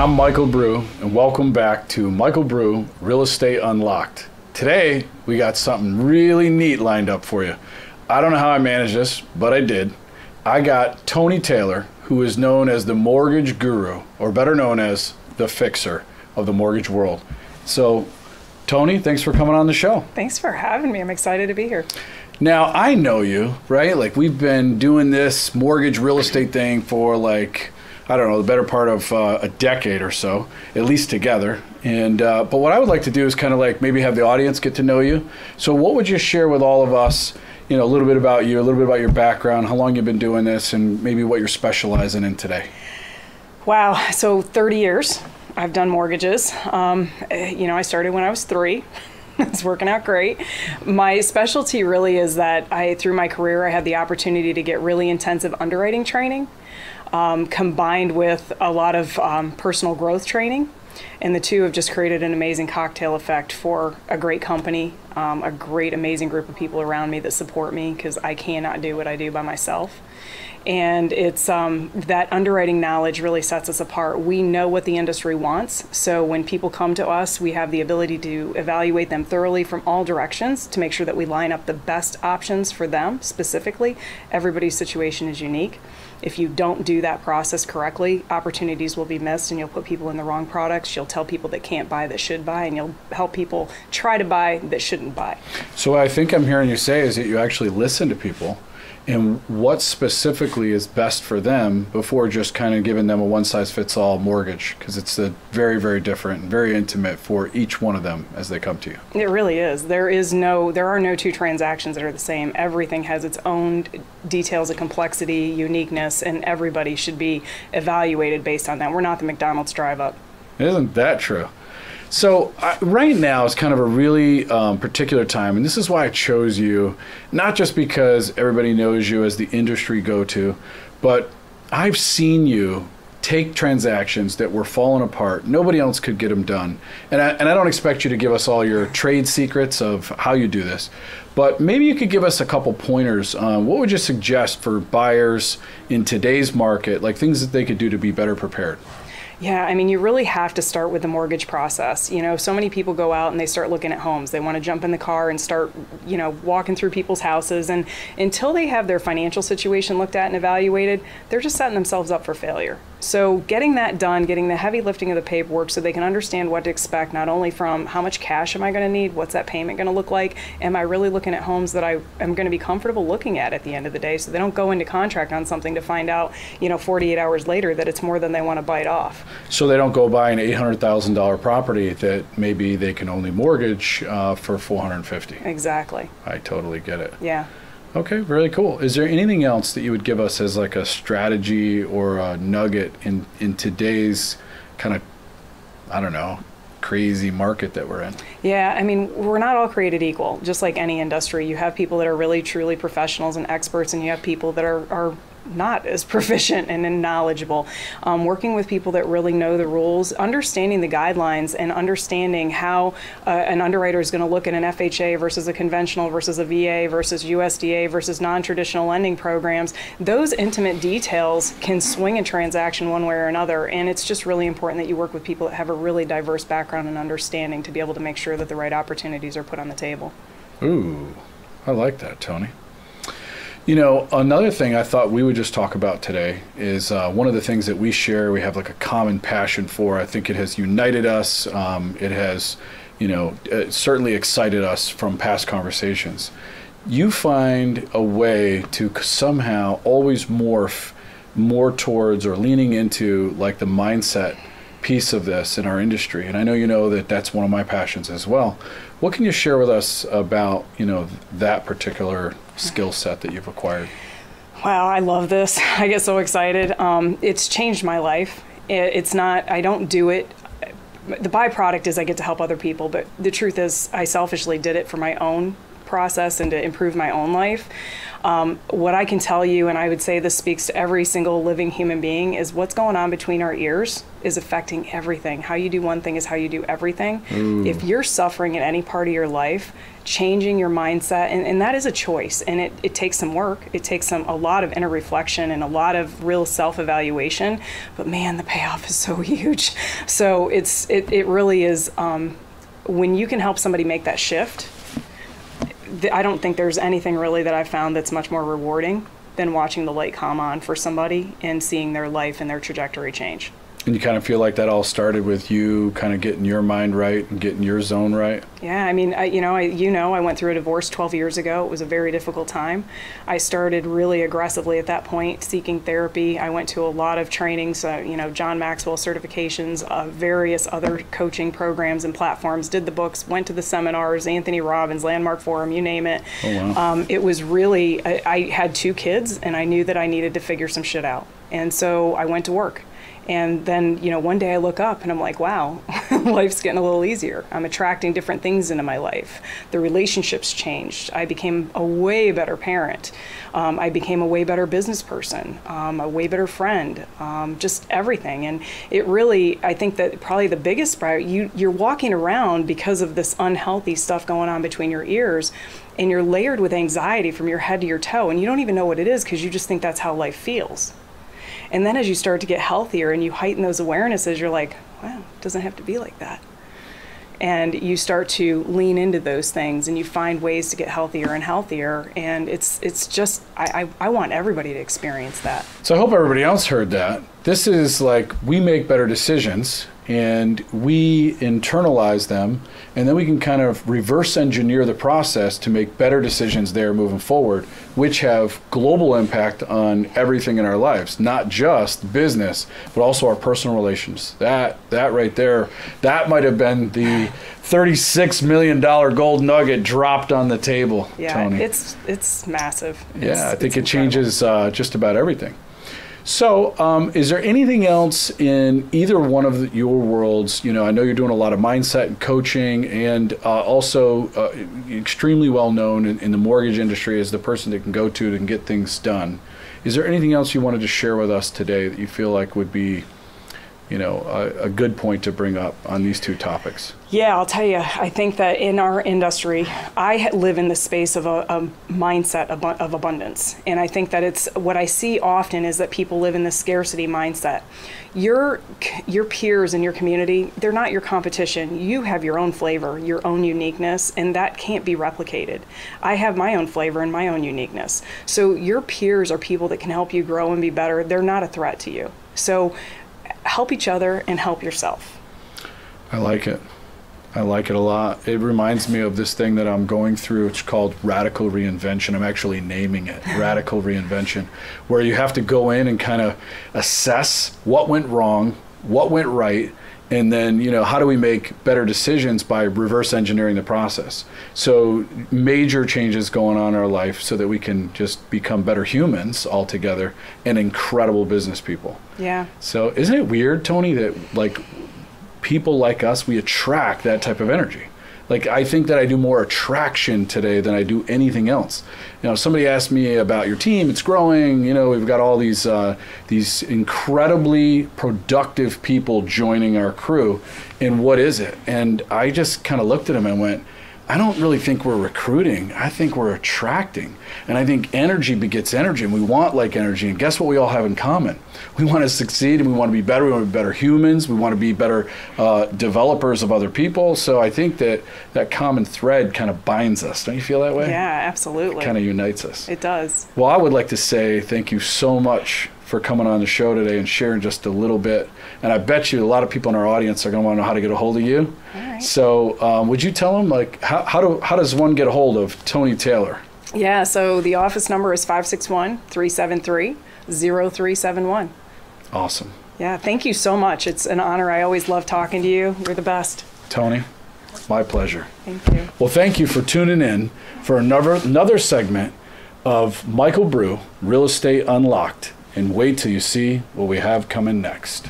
I'm Michael Brue, and welcome back to Michael Brue Real Estate Unlocked. Today, we got something really neat lined up for you. I don't know how I managed this, but I did. I got Tony Taylor, who is known as the mortgage guru, or better known as the fixer of the mortgage world. So, Tony, thanks for coming on the show. Thanks for having me. I'm excited to be here. Now, I know you, right? Like, we've been doing this mortgage real estate thing for I don't know, the better part of a decade or so, at least together. And but what I would like to do is kind of like maybe have the audience get to know you. So what would you share with all of us, a little bit about you, a little bit about your background, how long you've been doing this, and maybe what you're specializing in today? Wow. So 30 years I've done mortgages. I started when I was 3. It's working out great. My specialty really is that through my career, I had the opportunity to get really intensive underwriting training, combined with a lot of personal growth training. And the two have just created an amazing cocktail effect for a great company, a great, amazing group of people around me that support me, because I cannot do what I do by myself. And it's that underwriting knowledge really sets us apart. We know what the industry wants. So when people come to us, we have the ability to evaluate them thoroughly from all directions to make sure that we line up the best options for them specifically. Everybody's situation is unique. If you don't do that process correctly, opportunities will be missed, and you'll put people in the wrong products. You'll tell people that can't buy that should buy, and you'll help people try to buy that shouldn't buy. So what I think I'm hearing you say is that you actually listen to people and what specifically is best for them before just kind of giving them a one-size-fits-all mortgage, because it's very, very different and very intimate for each one of them as they come to you. It really is. There are no two transactions that are the same. Everything has its own details of complexity, uniqueness, and everybody should be evaluated based on that. We're not the McDonald's drive-up. Isn't that true? So right now is kind of a really particular time, and this is why I chose you, not just because everybody knows you as the industry go-to, but I've seen you take transactions that were falling apart. Nobody else could get them done. And I don't expect you to give us all your trade secrets of how you do this, but maybe you could give us a couple pointers on what would you suggest for buyers in today's market, like things that they could do to be better prepared. Yeah, I mean, you really have to start with the mortgage process. So many people go out and they start looking at homes. They want to jump in the car and start, walking through people's houses. And until they have their financial situation looked at and evaluated, they're just setting themselves up for failure. So getting that done, getting the heavy lifting of the paperwork so they can understand what to expect, not only from how much cash am I going to need, what's that payment going to look like, am I really looking at homes that I am going to be comfortable looking at the end of the day, so they don't go into contract on something to find out, 48 hours later that it's more than they want to bite off. So they don't go buy an $800,000 property that maybe they can only mortgage for $450,000. Exactly. I totally get it. Yeah. Okay, really cool. Is there anything else that you would give us as like a strategy or a nugget in today's kind of, crazy market that we're in? Yeah, I mean, we're not all created equal, just like any industry. You have people that are really, truly professionals and experts, and you have people that are not as proficient and knowledgeable. Working with people that really know the rules, understanding the guidelines, and understanding how an underwriter is going to look at an FHA versus a conventional versus a VA versus USDA versus non-traditional lending programs. Those intimate details can swing a transaction one way or another, and it's just really important that you work with people that have a really diverse background and understanding to be able to make sure that the right opportunities are put on the table. Ooh, I like that, Tony. Another thing I thought we would just talk about today is one of the things that we share, we have like a common passion for. I think it has united us. It has, certainly excited us from past conversations. You find a way to somehow always morph more towards or leaning into like the mindset piece of this in our industry. And I know that that's one of my passions as well. What can you share with us about, that particular skill set that you've acquired? Wow, I love this. I get so excited. It's changed my life. It's not, I don't do it. The byproduct is I get to help other people, but the truth is I selfishly did it for my own process and to improve my own life. What I can tell you, and I would say this speaks to every single living human being, is what's going on between our ears is affecting everything. How you do one thing is how you do everything. Ooh. If you're suffering in any part of your life, changing your mindset, and that is a choice, and it takes some work. It takes a lot of inner reflection and a lot of real self-evaluation, but man, the payoff is so huge. So it really is, when you can help somebody make that shift, I don't think there's anything really that I've found that's much more rewarding than watching the light come on for somebody and seeing their life and their trajectory change. And you kind of feel like that all started with you kind of getting your mind right and getting your zone right? Yeah, I mean, I went through a divorce 12 years ago. It was a very difficult time. I started really aggressively at that point seeking therapy. I went to a lot of trainings, John Maxwell certifications, various other coaching programs and platforms, did the books, went to the seminars, Anthony Robbins, Landmark Forum, you name it. Oh, wow. It was really, I had 2 kids, and I knew that I needed to figure some shit out. And so I went to work. And then, one day I look up and I'm like, wow, life's getting a little easier. I'm attracting different things into my life. The relationships changed. I became a way better parent. I became a way better business person, a way better friend, just everything. And it really, I think that probably the biggest part, you're walking around because of this unhealthy stuff going on between your ears, and you're layered with anxiety from your head to your toe, and you don't even know what it is because you just think that's how life feels. And then as you start to get healthier and you heighten those awarenesses, you're like, wow, it doesn't have to be like that. And you start to lean into those things and you find ways to get healthier and healthier. And it's just, I want everybody to experience that. So I hope everybody else heard that. This is like, we make better decisions and we internalize them, and then we can kind of reverse engineer the process to make better decisions there moving forward, which have global impact on everything in our lives, not just business, but also our personal relations. That right there, that might have been the $36 million gold nugget dropped on the table, yeah, Tony. It's massive. I think it changes just about everything. So is there anything else in either one of your worlds? I know you're doing a lot of mindset and coaching, and also extremely well known in the mortgage industry as the person that can go to and get things done. Is there anything else you wanted to share with us today that you feel like would be a good point to bring up on these 2 topics? Yeah, I'll tell you, I think that in our industry, I live in the space of a mindset of abundance. And I think that it's what I see often is that people live in the scarcity mindset. Your peers in your community, they're not your competition. You have your own flavor, your own uniqueness, and that can't be replicated. I have my own flavor and my own uniqueness. So your peers are people that can help you grow and be better. They're not a threat to you. So help each other and help yourself. I like it. I like it a lot. It reminds me of this thing that I'm going through. It's called radical reinvention. I'm actually naming it radical reinvention, where you have to go in and kind of assess what went wrong, what went right, and then, how do we make better decisions by reverse engineering the process? So major changes going on in our life so that we can just become better humans altogether and incredible business people. Yeah. So isn't it weird, Tony, that people like us, we attract that type of energy? I think that I do more attraction today than I do anything else. Somebody asked me about your team. It's growing. We've got all these incredibly productive people joining our crew. And what is it? And I just kind of looked at them and went, I don't really think we're recruiting. I think we're attracting. And I think energy begets energy, and we want like energy. And guess what we all have in common? We want to succeed, and we want to be better. We want to be better humans. We want to be better developers of other people. So I think that common thread kind of binds us. Don't you feel that way? Yeah, absolutely. It kind of unites us. It does. Well, I would like to say thank you so much for coming on the show today and sharing just a little bit. And I bet you a lot of people in our audience are going to want to know how to get a hold of you. All right. So would you tell them, how does one get a hold of Tony Taylor? Yeah, so the office number is 561-373-0371. Awesome. Yeah, thank you so much. It's an honor. I always love talking to you. You're the best. Tony, my pleasure. Thank you. Well, thank you for tuning in for another segment of Michael Brue, Real Estate Unlocked. And wait till you see what we have coming next.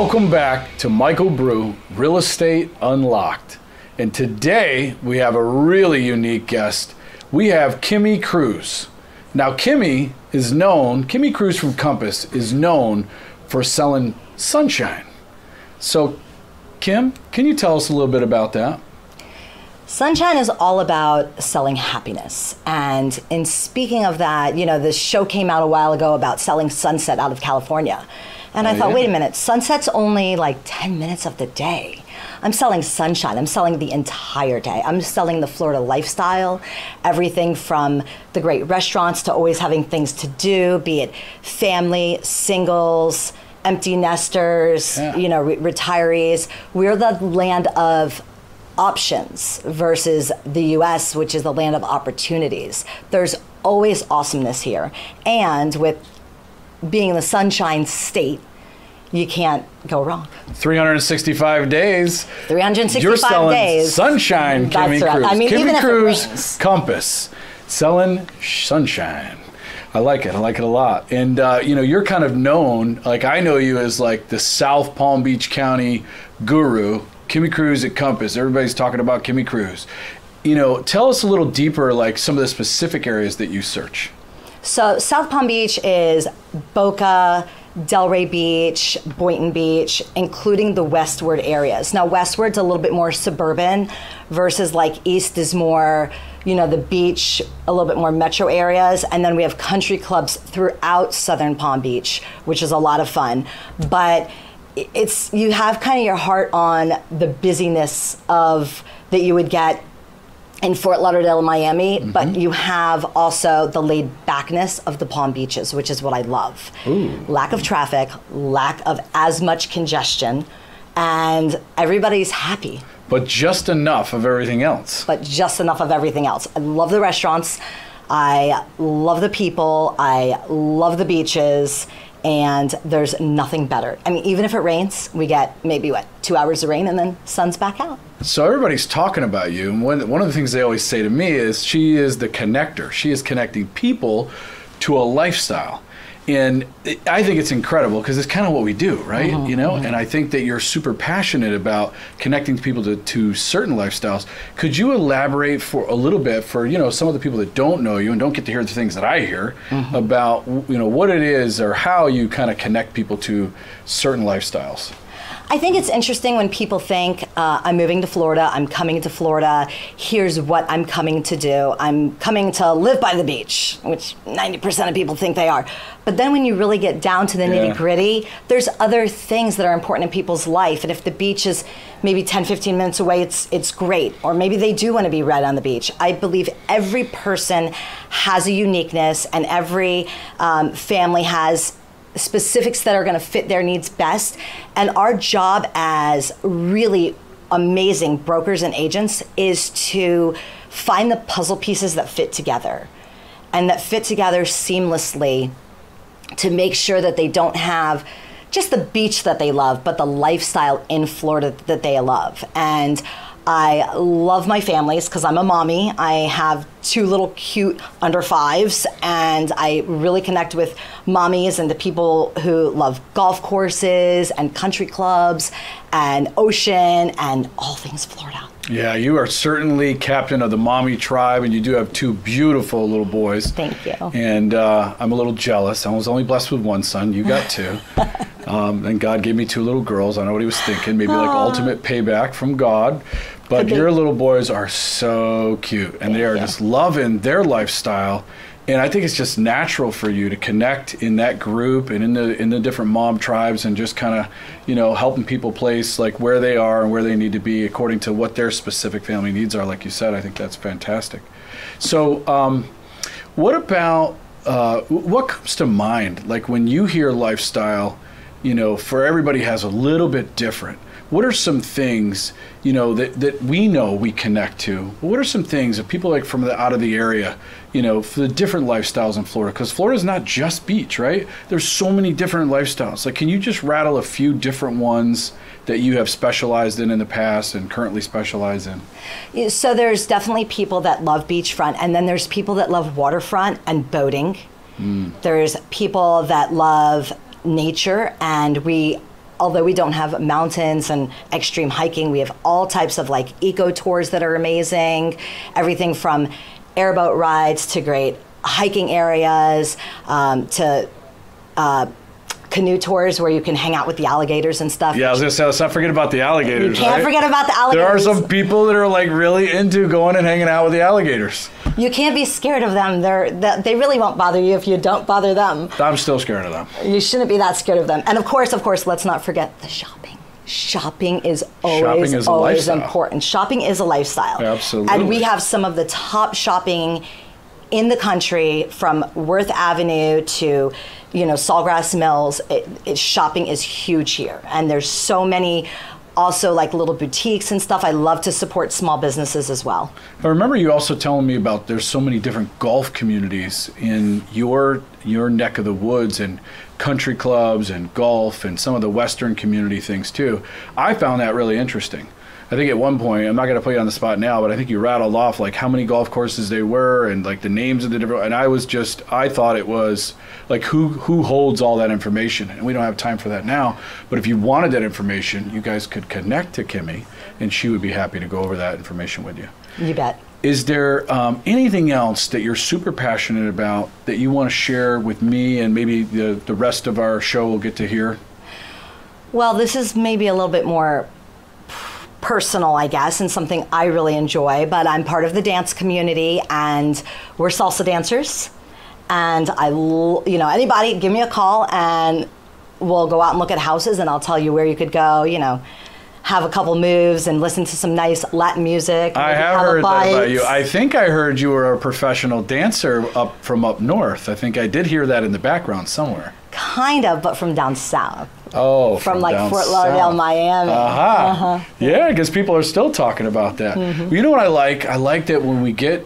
Welcome back to Michael Brue, Real Estate Unlocked. And today we have a really unique guest. We have Kimmy Cruz. Now Kimmy Cruz from Compass is known for selling sunshine. So Kim, can you tell us a little bit about that? Sunshine is all about selling happiness. And in speaking of that, you know, this show came out a while ago about selling sunset out of California. And I thought, wait a minute, sunset's only like 10 minutes of the day. I'm selling sunshine. I'm selling the entire day. I'm selling the Florida lifestyle, everything from the great restaurants to always having things to do, be it family, singles, empty nesters, you know, retirees. We're the land of options versus the US, which is the land of opportunities. There's always awesomeness here. And with being the sunshine state, you can't go wrong. 365 days. 365 You're selling days. Sunshine, Kimmy That's right. Cruz. I mean, Kimmy even if it Cruz, rains. Compass, selling sunshine. I like it. I like it a lot. And, you know, you're kind of known, like I know you as like the South Palm Beach County guru, Kimmy Cruz at Compass. Everybody's talking about Kimmy Cruz. You know, tell us a little deeper, like some of the specific areas that you search. So South Palm Beach is Boca, Delray Beach, Boynton Beach, including the westward areas. Now westward's a little bit more suburban versus like east is more, you know, the beach, a little bit more metro areas. And then we have country clubs throughout Southern Palm Beach, which is a lot of fun. But it's, you have kind of your heart on the busyness of that you would get in Fort Lauderdale and Miami, but you have also the laid backness of the Palm Beaches, which is what I love. Lack of traffic, lack of as much congestion, and everybody's happy. But just enough of everything else. But just enough of everything else. I love the restaurants. I love the people. I love the beaches. And there's nothing better. I mean, even if it rains, we get maybe, 2 hours of rain and then sun's back out. So everybody's talking about you. And one of the things they always say to me is she is the connector. She is connecting people to a lifestyle. And I think it's incredible because it's kind of what we do, right? You know, and I think that you're super passionate about connecting people to certain lifestyles. Could you elaborate for a little bit for, you know, some of the people that don't know you and don't get to hear the things that I hear about, you know, what it is or how you kind of connect people to certain lifestyles? I think it's interesting when people think, I'm moving to Florida, I'm coming to Florida, here's what I'm coming to do. I'm coming to live by the beach, which 90% of people think they are. But then when you really get down to the nitty gritty, there's other things that are important in people's life. And if the beach is maybe 10, 15 minutes away, it's great. Or maybe they do want to be right on the beach. I believe every person has a uniqueness and every family has specifics that are going to fit their needs best. And our job as really amazing brokers and agents is to find the puzzle pieces that fit together and that fit together seamlessly to make sure that they don't have just the beach that they love, but the lifestyle in Florida that they love. And I love my families because I'm a mommy. I have 2 little cute under 5s, and I really connect with mommies and the people who love golf courses and country clubs and ocean and all things Florida. Yeah, you are certainly captain of the mommy tribe, and you do have 2 beautiful little boys. Thank you. And I'm a little jealous. I was only blessed with 1 son. You got 2. And God gave me 2 little girls. I know what he was thinking. Maybe like ultimate payback from God. But your little boys are so cute, and they are just loving their lifestyle. And I think it's just natural for you to connect in that group and in the different mom tribes and just kind of, you know, helping people place like where they are and where they need to be according to what their specific family needs are. Like you said, I think that's fantastic. So what about, what comes to mind? Like when you hear lifestyle, you know, for everybody has a little bit different. What are some things, you know, that we know we connect to? What are some things that people like from out of the area, you know, for the different lifestyles in Florida? Because Florida is not just beach, right? There's so many different lifestyles. Like, can you just rattle a few different ones that you have specialized in the past and currently specialize in? So there's definitely people that love beachfront, and then there's people that love waterfront and boating. There's people that love nature, and we although we don't have mountains and extreme hiking, we have all types of like eco tours that are amazing. Everything from airboat rides to great hiking areas, to canoe tours where you can hang out with the alligators and stuff. Yeah, I was going to say, let's not forget about the alligators. You can't forget about the alligators. There are some people that are like really into going and hanging out with the alligators. You can't be scared of them. They really won't bother you if you don't bother them. I'm still scared of them. You shouldn't be that scared of them. And of course, let's not forget the shopping. Shopping is always important. Shopping is a lifestyle. Absolutely. And we have some of the top shopping in the country, from Worth Avenue to, Sawgrass Mills. Shopping is huge here. And there's so many also like little boutiques and stuff. I love to support small businesses as well. I remember you also telling me about there's so many different golf communities in your neck of the woods, and country clubs and golf and some of the Western community things too. I found that really interesting. I think at one point, I'm not going to put you on the spot now, but I think you rattled off like how many golf courses they were and like the names of the different, and I thought it was like who holds all that information, and we don't have time for that now, but if you wanted that information, you guys could connect to Kimmy and she would be happy to go over that information with you. You bet. Is there anything else that you're super passionate about that you want to share with me and maybe the rest of our show will get to hear? Well, this is maybe a little bit more personal, I guess, and something I really enjoy, but I'm part of the dance community and we're salsa dancers. And anybody give me a call and we'll go out and look at houses and I'll tell you where you could go, have a couple moves and listen to some nice Latin music. I have heard that about you. I think I heard you were a professional dancer from up north. I think I did hear that in the background somewhere. Kind of, but from down south. Oh, from like Fort Lauderdale, Miami. Yeah, because people are still talking about that. Mm-hmm. Well, you know what I like? I like that when we can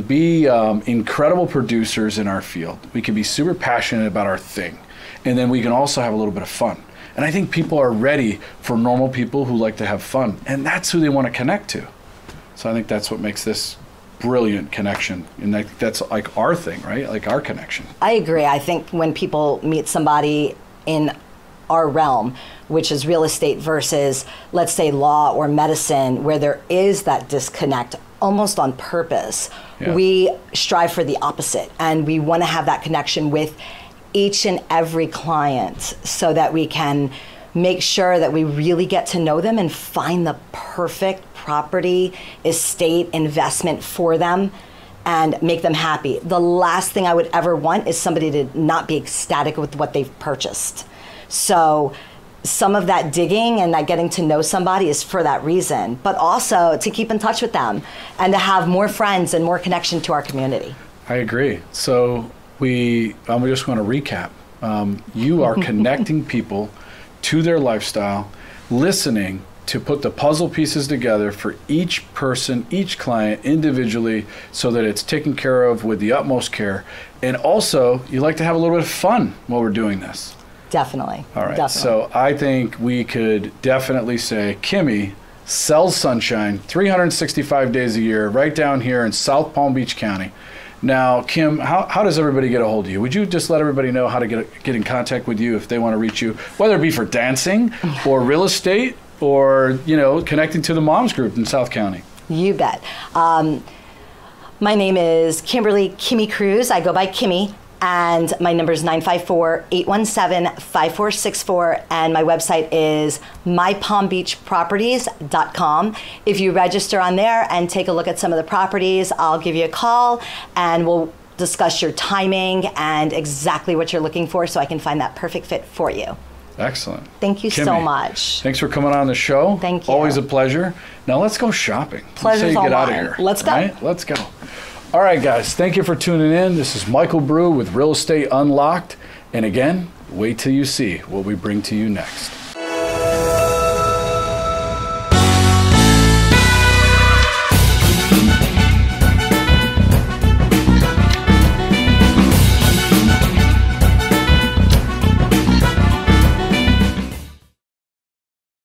be incredible producers in our field. We can be super passionate about our thing, and then we can also have a little bit of fun. And I think people are ready for normal people who like to have fun, and that's who they want to connect to. So I think that's what makes this brilliant connection, and that's like our thing, right? Like our connection. I agree. I think when people meet somebody in our realm, which is real estate versus, let's say, law or medicine, where there is that disconnect almost on purpose, we strive for the opposite, and we want to have that connection with each and every client so that we can make sure that we really get to know them and find the perfect property, estate, investment for them and make them happy. The last thing I would ever want is somebody to not be ecstatic with what they've purchased. So some of that digging and that getting to know somebody is for that reason, but also to keep in touch with them and to have more friends and more connection to our community. I agree. So we just want to recap. You are connecting people to their lifestyle, listening to put the puzzle pieces together for each person, each client individually, so that it's taken care of with the utmost care. And also, you like to have a little bit of fun while we're doing this. Definitely. All right. Definitely. So I think we could definitely say Kimmy sells sunshine 365 days a year right down here in South Palm Beach County. Now, Kim, how does everybody get a hold of you? Would you just let everybody know how to get in contact with you if they want to reach you, whether it be for dancing or real estate or, connecting to the Moms Group in South County? You bet. My name is Kimmy Cruz. I go by Kimmy, and my number is 954-817-5464, and my website is mypalmbeachproperties.com. If you register on there and take a look at some of the properties, I'll give you a call and we'll discuss your timing and exactly what you're looking for so I can find that perfect fit for you. Excellent. Thank you Kimmy, so much. Thanks for coming on the show. Thank you. Always a pleasure. Now let's go shopping. Pleasure's all get out of mine. here. Let's go. All right? Let's go. All right, guys. Thank you for tuning in. This is Michael Brue with Real Estate Unlocked. And again, wait till you see what we bring to you next.